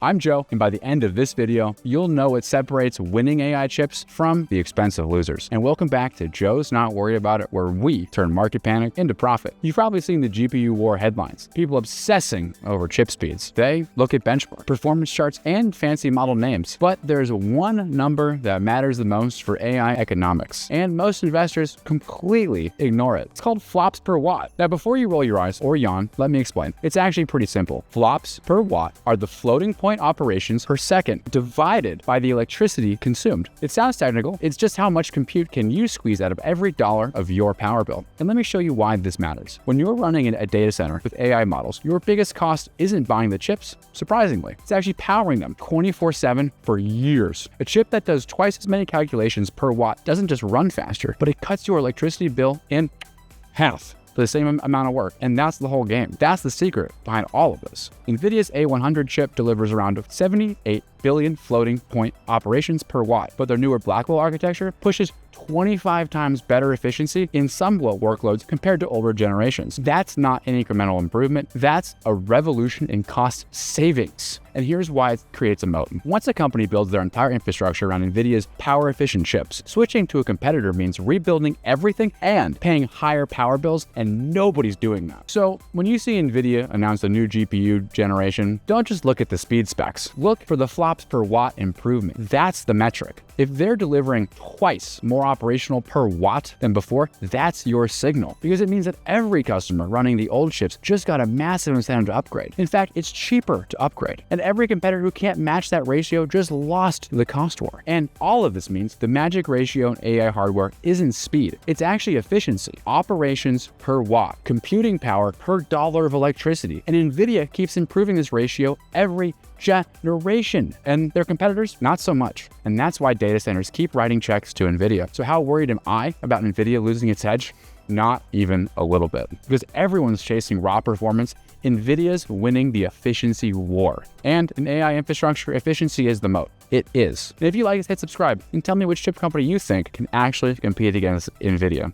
I'm Joe, and by the end of this video, you'll know what separates winning AI chips from the expensive losers. And welcome back to Joe's Not Worried About It, where we turn market panic into profit. You've probably seen the GPU war headlines, people obsessing over chip speeds. They look at benchmark, performance charts, and fancy model names. But there's one number that matters the most for AI economics, and most investors completely ignore it. It's called flops per watt. Now, before you roll your eyes or yawn, let me explain. It's actually pretty simple. Flops per watt are the floating point operations per second divided by the electricity consumed. It sounds technical, it's just how much compute can you squeeze out of every dollar of your power bill. And let me show you why this matters. When you're running in a data center with AI models, your biggest cost isn't buying the chips, surprisingly. It's actually powering them 24/7 for years. A chip that does twice as many calculations per watt doesn't just run faster, but it cuts your electricity bill in half for the same amount of work. And that's the whole game. That's the secret behind all of this. NVIDIA's A100 chip delivers around 78 billion floating point operations per watt, but their newer Blackwell architecture pushes 25 times better efficiency in some workloads compared to older generations. That's not an incremental improvement. That's a revolution in cost savings. And here's why it creates a moat. Once a company builds their entire infrastructure around NVIDIA's power-efficient chips, switching to a competitor means rebuilding everything and paying higher power bills, and nobody's doing that. So when you see NVIDIA announce a new GPU generation, don't just look at the speed specs. Look for the flops per watt improvement. That's the metric. If they're delivering twice more operational per watt than before, that's your signal, because it means that every customer running the old chips just got a massive incentive to upgrade. In fact, it's cheaper to upgrade, and every competitor who can't match that ratio just lost the cost war. And all of this means the magic ratio in AI hardware isn't speed, it's actually efficiency. Operations per watt, computing power per dollar of electricity. And NVIDIA keeps improving this ratio every generation, and their competitors, not so much. And that's why data centers keep writing checks to NVIDIA. So how worried am I about NVIDIA losing its edge? Not even a little bit. Because everyone's chasing raw performance, NVIDIA's winning the efficiency war. And in AI infrastructure, efficiency is the moat. It is. And if you like it, hit subscribe and tell me which chip company you think can actually compete against NVIDIA.